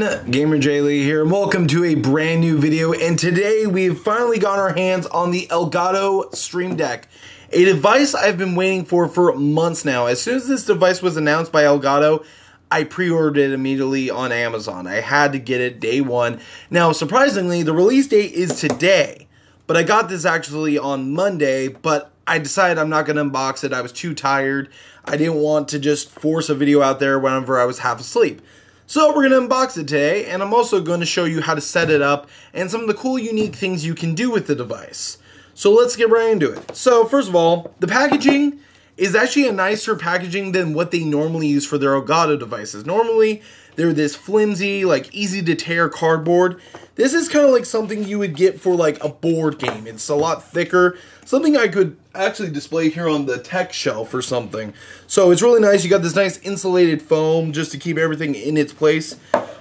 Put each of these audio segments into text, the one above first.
everyone, GamerJlee here, and welcome to a brand new video. And today we've finally got our hands on the Elgato Stream Deck, a device I've been waiting for months now. As soon as this device was announced by Elgato, I pre-ordered it immediately on Amazon. I had to get it day one. Now, surprisingly, the release date is today, but I got this actually on Monday, but I decided I'm not going to unbox it. I was too tired. I didn't want to just force a video out there whenever I was half asleep. So we're going to unbox it today, and I'm also going to show you how to set it up and some of the cool, unique things you can do with the device. So let's get right into it. So first of all, the packaging is actually a nicer packaging than what they normally use for their Elgato devices. Normally, they're this flimsy, like easy to tear cardboard. This is kind of like something you would get for like a board game. It's a lot thicker. Something I could actually display here on the tech shelf or something. So it's really nice. You got this nice insulated foam just to keep everything in its place.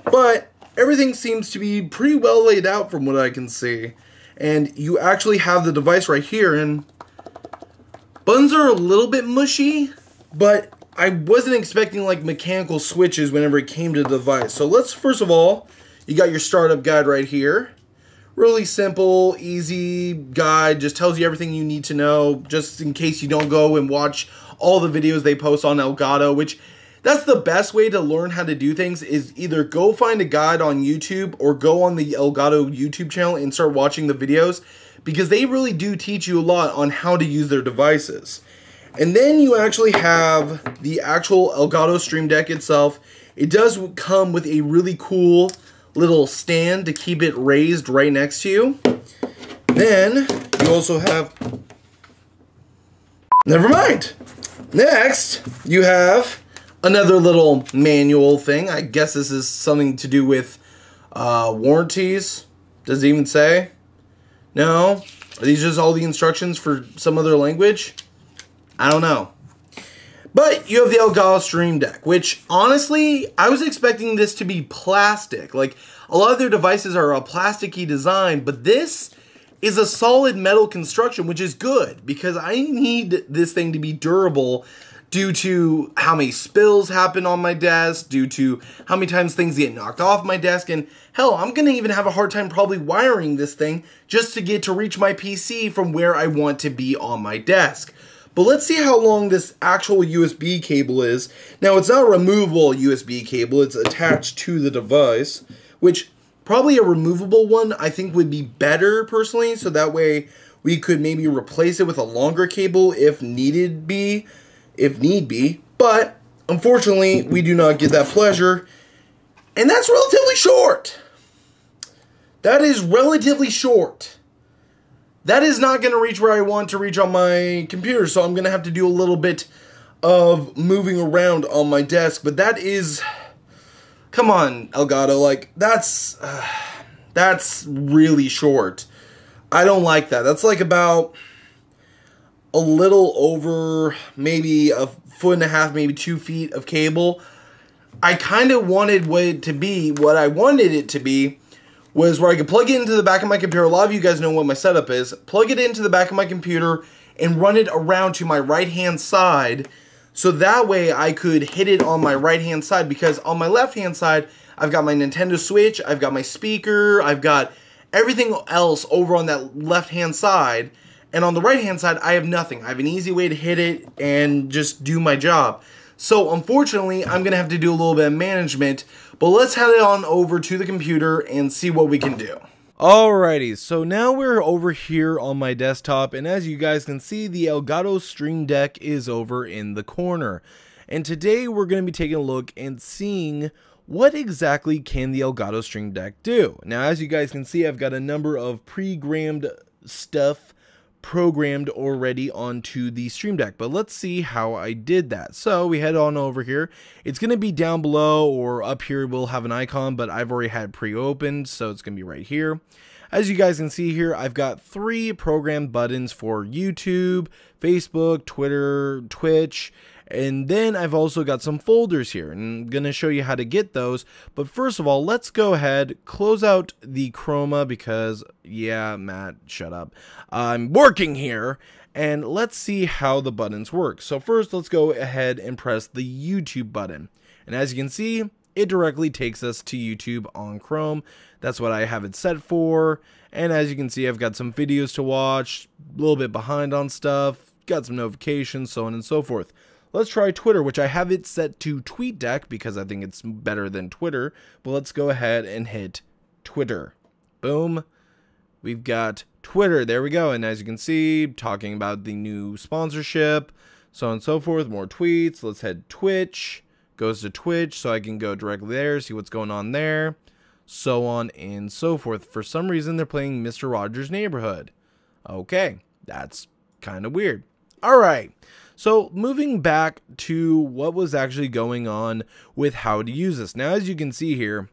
But everything seems to be pretty well laid out from what I can see. And you actually have the device right here, and buttons are a little bit mushy, but I wasn't expecting like mechanical switches whenever it came to the device. So let's, first of all, you got your startup guide right here. Really simple, easy guide, just tells you everything you need to know, just in case you don't go and watch all the videos they post on Elgato, which that's the best way to learn how to do things, is either go find a guide on YouTube or go on the Elgato YouTube channel and start watching the videos, because they really do teach you a lot on how to use their devices. And then you actually have the actual Elgato Stream Deck itself. It does come with a really cool little stand to keep it raised right next to you. Then you also have, never mind. Next, you have another little manual thing. I guess this is something to do with warranties. Does it even say? No? Are these just all the instructions for some other language? I don't know. But you have the Elgato Stream Deck, which honestly, I was expecting this to be plastic. Like, a lot of their devices are a plasticky design, but this is a solid metal construction, which is good, because I need this thing to be durable due to how many spills happen on my desk, due to how many times things get knocked off my desk, and hell, I'm gonna even have a hard time probably wiring this thing just to get to reach my PC from where I want to be on my desk. But let's see how long this actual USB cable is. Now, it's not a removable USB cable, it's attached to the device, which probably a removable one I think would be better personally, so that way we could maybe replace it with a longer cable if need be. But unfortunately, we do not get that pleasure, and that's relatively short. That is relatively short. That is not going to reach where I want to reach on my computer, so I'm going to have to do a little bit of moving around on my desk. But that is, come on, Elgato, like, that's really short. I don't like that. That's like about a little over maybe a foot and a half, maybe 2 feet of cable. I kind of wanted what I wanted it to be was where I could plug it into the back of my computer. A lot of you guys know what my setup is. Plug it into the back of my computer and run it around to my right-hand side, so that way I could hit it on my right-hand side, because on my left-hand side, I've got my Nintendo Switch, I've got my speaker, I've got everything else over on that left-hand side, and on the right-hand side, I have nothing. I have an easy way to hit it and just do my job. So unfortunately, I'm going to have to do a little bit of management, but let's head on over to the computer and see what we can do. Alrighty, so now we're over here on my desktop, and as you guys can see, the Elgato Stream Deck is over in the corner. And today we're going to be taking a look and seeing what exactly can the Elgato Stream Deck do. Now, as you guys can see, I've got a number of pre-grammed stuff programmed already onto the Stream Deck, but let's see how I did that. So we head on over here. It's going to be down below, or up here we'll have an icon, but I've already had pre-opened, so it's going to be right here. As you guys can see here, I've got 3 programmed buttons for YouTube, Facebook, Twitter, Twitch, and then I've also got some folders here, and I'm going to show you how to get those. But first of all, let's go ahead, close out the Chroma, because, yeah, Matt, shut up. I'm working here, and let's see how the buttons work. So first, let's go ahead and press the YouTube button. And as you can see, it directly takes us to YouTube on Chrome. That's what I have it set for. And as you can see, I've got some videos to watch, a little bit behind on stuff, got some notifications, so on and so forth. Let's try Twitter, which I have it set to TweetDeck because I think it's better than Twitter. But let's go ahead and hit Twitter. Boom. We've got Twitter. There we go. And as you can see, talking about the new sponsorship, so on and so forth. More tweets. Let's head Twitch. Goes to Twitch, so I can go directly there, see what's going on there, so on and so forth. For some reason, they're playing Mr. Rogers' Neighborhood. Okay, that's kind of weird. All right. So moving back to what was actually going on with how to use this. Now, as you can see here,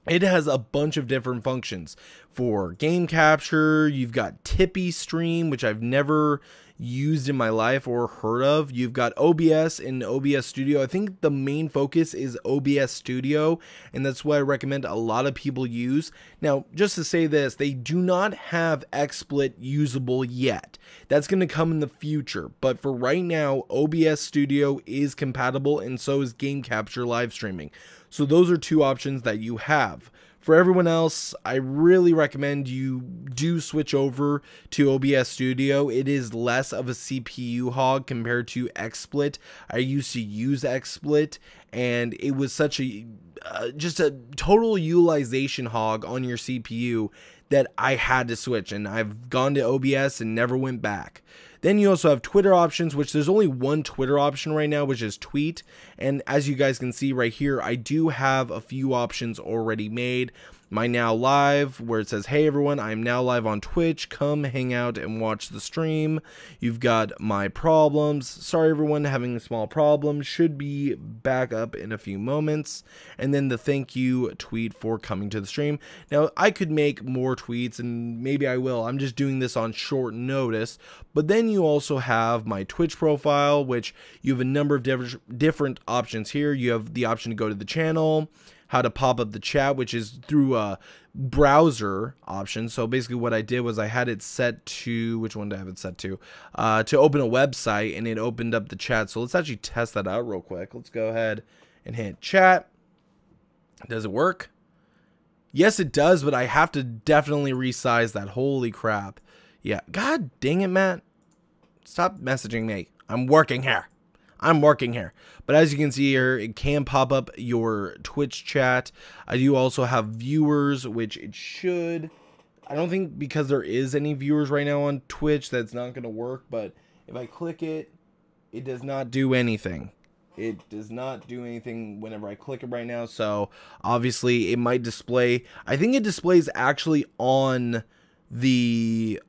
it has a bunch of different functions for game capture. You've got Tippy Stream, which I've never used in my life or heard of. You've got OBS and OBS Studio. I think the main focus is OBS Studio, and that's what I recommend a lot of people use. Now, just to say this, they do not have XSplit usable yet. That's going to come in the future, but for right now, OBS Studio is compatible, and so is game capture live streaming. So those are two options that you have. For everyone else, I really recommend you do switch over to OBS Studio. It is less of a CPU hog compared to XSplit. I used to use XSplit, and it was such a just a total utilization hog on your CPU that I had to switch, and I've gone to OBS and never went back. Then you also have Twitter options, which there's only one Twitter option right now, which is tweet. And as you guys can see right here, I do have a few options already made. My now live, where it says, hey everyone, I'm now live on Twitch. Come hang out and watch the stream. You've got my problems. Sorry everyone, having a small problem. Should be back up in a few moments. And then the thank you tweet for coming to the stream. Now, I could make more tweets, and maybe I will. I'm just doing this on short notice. But then you also have my Twitch profile, which you have a number of different options here. You have the option to go to the channel, how to pop up the chat, which is through a browser option. So basically what I did was I had it set to, which one did I have it set to open a website, and it opened up the chat. So let's actually test that out real quick. Let's go ahead and hit chat. Does it work? Yes, it does, but I have to definitely resize that. Holy crap. Yeah, god dang it, Matt. Stop messaging me. I'm working here. But as you can see here, it can pop up your Twitch chat. I do also have viewers, which it should. I don't think because there is any viewers right now on Twitch that's not going to work. But if I click it, it does not do anything. It does not do anything whenever I click it right now. So obviously it might display. I think it displays actually on the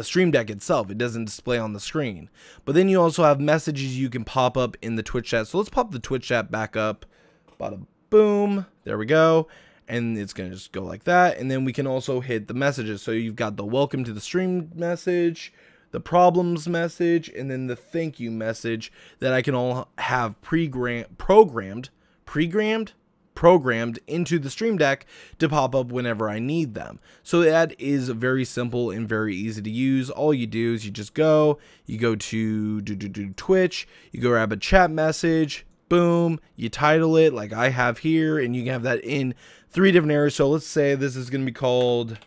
Stream Deck itself. It doesn't display on the screen. But then you also have messages you can pop up in the Twitch chat. So let's pop the Twitch chat back up. Bada boom. There we go. And it's going to just go like that. And then we can also hit the messages. So you've got the welcome to the stream message, the problems message, and then the thank you message that I can all have programmed into the Stream Deck to pop up whenever I need them. So that is very simple and very easy to use. All you do is you just go to Twitch, you go grab a chat message, boom, you title it like I have here, and you can have that in 3 different areas. So let's say this is going to be called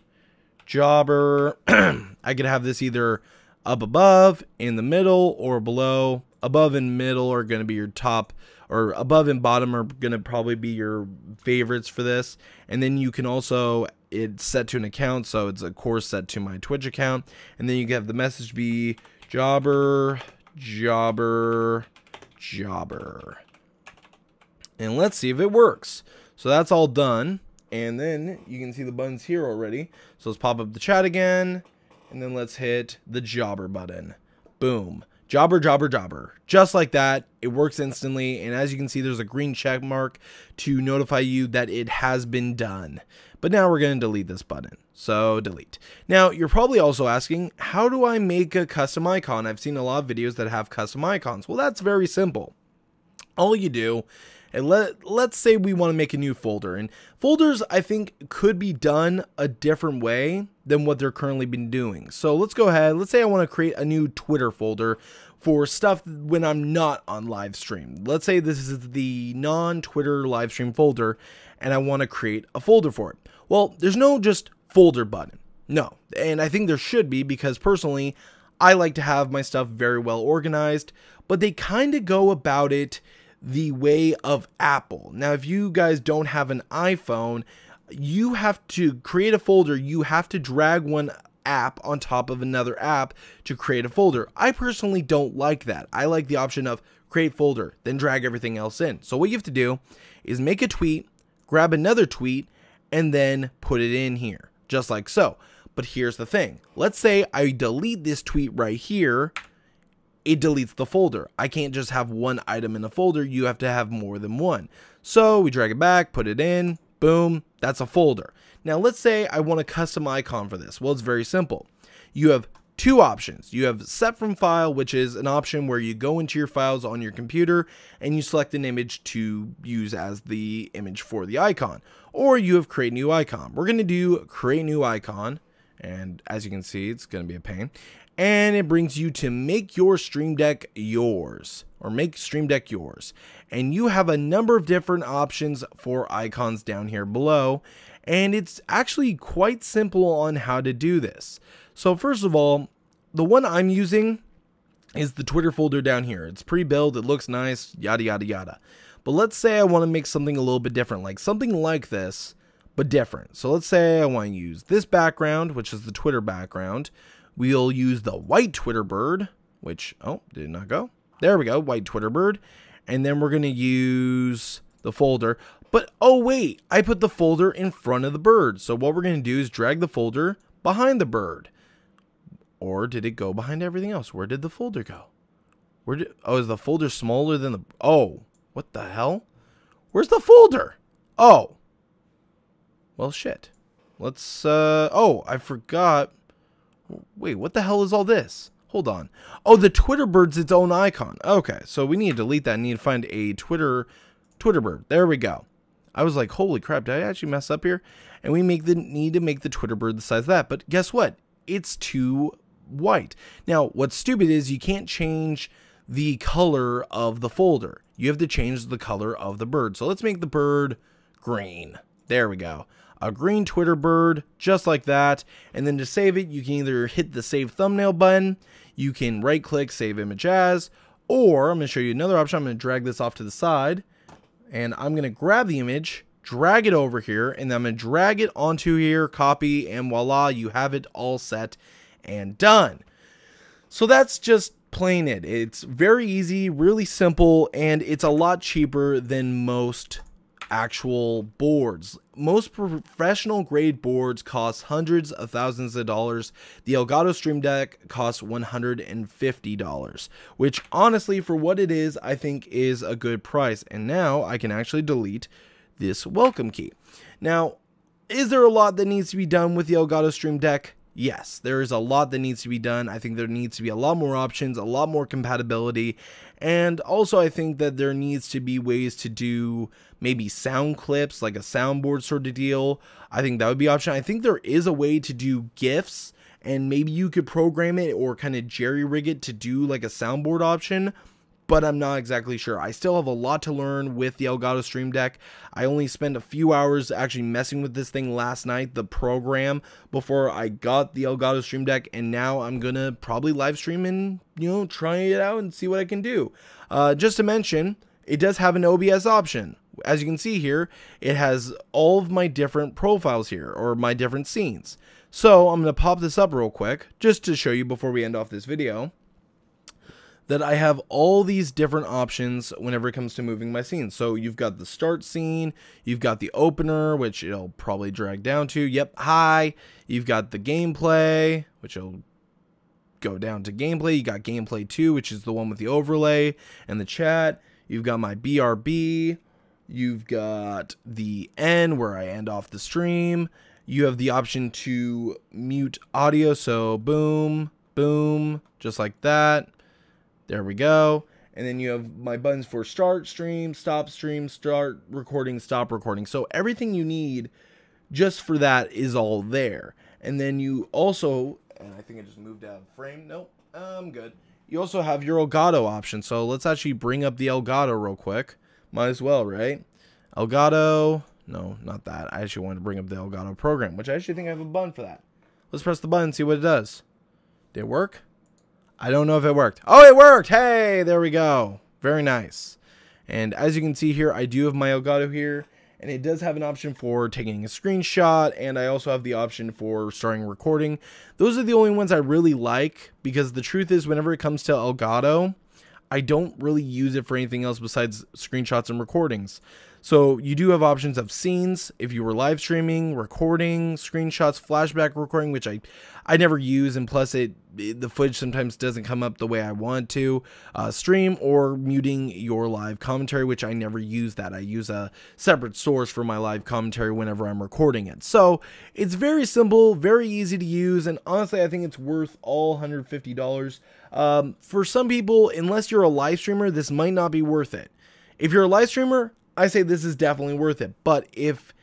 Jobber. I could have this either up above, in the middle, or below. Above and middle are going to be your top, or above and bottom are going to probably be your favorites for this. And then you can also, it's set to an account, so it's of course set to my Twitch account. And then you can have the message be jobber. And let's see if it works. So that's all done. And then you can see the buttons here already. So let's pop up the chat again. And then let's hit the jobber button. Boom. Jobber. Just like that. It works instantly. And as you can see, there's a green check mark to notify you that it has been done. But now we're going to delete this button. So delete. Now, you're probably also asking, how do I make a custom icon? I've seen a lot of videos that have custom icons. Well, that's very simple. All you do, and let's say we want to make a new folder. And folders, I think, could be done a different way. than what they're currently been doing. So let's go ahead. Let's say I want to create a new Twitter folder for stuff when I'm not on live stream. Let's say this is the non-Twitter live stream folder and I want to create a folder for it. Well, there's no just folder button. No. And I think there should be, because personally, I like to have my stuff very well organized, but they kind of go about it the way of Apple. Now, if you guys don't have an iPhone, you have to create a folder. You have to drag one app on top of another app to create a folder. I personally don't like that. I like the option of create folder, then drag everything else in. So what you have to do is make a tweet, grab another tweet, and then put it in here, just like so. But here's the thing. Let's say I delete this tweet right here. It deletes the folder. I can't just have one item in a folder. You have to have more than one. So we drag it back, put it in, boom, that's a folder. Now let's say I want a custom icon for this. Well, it's very simple. You have two options. You have set from file, which is an option where you go into your files on your computer and you select an image to use as the image for the icon. Or you have create new icon. We're going to do create new icon. And as you can see, it's going to be a pain. And it brings you to make your Stream Deck yours, or make Stream Deck yours. And you have a number of different options for icons down here below. And it's actually quite simple on how to do this. So first of all, the one I'm using is the Twitter folder down here. It's pre-built, it looks nice, yada, yada, yada. But let's say I want to make something a little bit different, like something like this, but different. So let's say I want to use this background, which is the Twitter background. We'll use the white Twitter bird, which, oh, did not go. There we go, white Twitter bird. And then we're going to use the folder. But, oh wait, I put the folder in front of the bird. So what we're going to do is drag the folder behind the bird. Or did it go behind everything else? Where did the folder go? Oh, is the folder smaller than the... Oh, what the hell? Where's the folder? Oh. Well, shit. Let's... Oh, I forgot... Wait, what the hell is all this? Hold on. Oh, the Twitter bird's its own icon. Okay, so we need to delete that. I need to find a Twitter bird. There we go. I was like, holy crap, did I actually mess up here? And we need to make the Twitter bird the size of that. But guess what? It's too white. Now, what's stupid is you can't change the color of the folder. You have to change the color of the bird. So let's make the bird green. There we go. A green Twitter bird, just like that. And then to save it, you can either hit the save thumbnail button, you can right click save image as, or I'm going to show you another option. I'm going to drag this off to the side and I'm going to grab the image, drag it over here, and then I'm going to drag it onto here, copy, and voila, you have it all set and done. So that's just plain it. It's very easy, really simple, and it's a lot cheaper than most actual boards. Most professional grade boards cost hundreds of thousands of dollars. The Elgato Stream Deck costs $150, which honestly, for what it is, I think is a good price. And now I can actually delete this welcome key. Now, is there a lot that needs to be done with the Elgato Stream Deck? Yes, there is a lot that needs to be done. I think there needs to be a lot more options, a lot more compatibility, and also I think that there needs to be ways to do maybe sound clips, like a soundboard sort of deal. I think that would be an option. I think there is a way to do GIFs, and maybe you could program it or kind of jerry-rig it to do like a soundboard option, but I'm not exactly sure. I still have a lot to learn with the Elgato Stream Deck. I only spent a few hours actually messing with this thing last night, the program, before I got the Elgato Stream Deck, and now I'm gonna probably live stream and, you know, try it out and see what I can do. Just to mention, it does have an OBS option. As you can see here, it has all of my different profiles here, or my different scenes. So I'm gonna pop this up real quick, just to show you before we end off this video, that I have all these different options whenever it comes to moving my scenes. So you've got the start scene, you've got the opener, which it'll probably drag down to, yep, hi. You've got the gameplay, which will go down to gameplay. You got gameplay 2, which is the one with the overlay and the chat. You've got my BRB. You've got the end, where I end off the stream. You have the option to mute audio, so boom, boom, just like that. There we go. And then you have my buttons for start stream, start recording, stop recording. So everything you need just for that is all there. And then you also, and I think I just moved out of frame. Nope, I'm good. You also have your Elgato option. So let's actually bring up the Elgato real quick. Might as well, right? Elgato, no, not that. I actually wanted to bring up the Elgato program, which I actually think I have a button for that. Let's press the button and see what it does. Did it work? I don't know if it worked. Oh, it worked! Hey, there we go. Very nice. And as you can see here, I do have my Elgato here, and it does have an option for taking a screenshot, and I also have the option for starting recording. Those are the only ones I really like, because the truth is, whenever it comes to Elgato, I don't really use it for anything else besides screenshots and recordings. So you do have options of scenes if you were live streaming, recording, screenshots, flashback recording, which I never use, and plus the footage sometimes doesn't come up the way I want to, stream, or muting your live commentary, which I never use that. I use a separate source for my live commentary whenever I'm recording it. So it's very simple, very easy to use, and honestly I think it's worth all $150. For some people, unless you're a live streamer, this might not be worth it. If you're a live streamer, I say this is definitely worth it, but if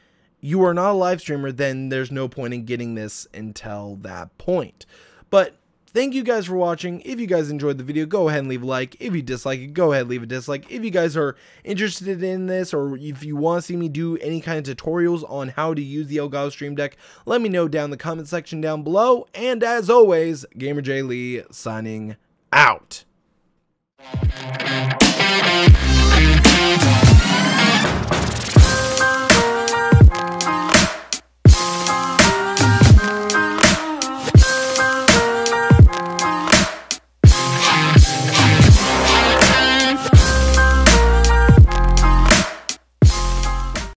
you are not a live streamer, then there's no point in getting this until that point. But thank you guys for watching. If you guys enjoyed the video, go ahead and leave a like. If you dislike it, go ahead and leave a dislike. If you guys are interested in this, or if you want to see me do any kind of tutorials on how to use the Elgato Stream Deck, let me know down in the comment section down below. And as always, GamerJlee signing out.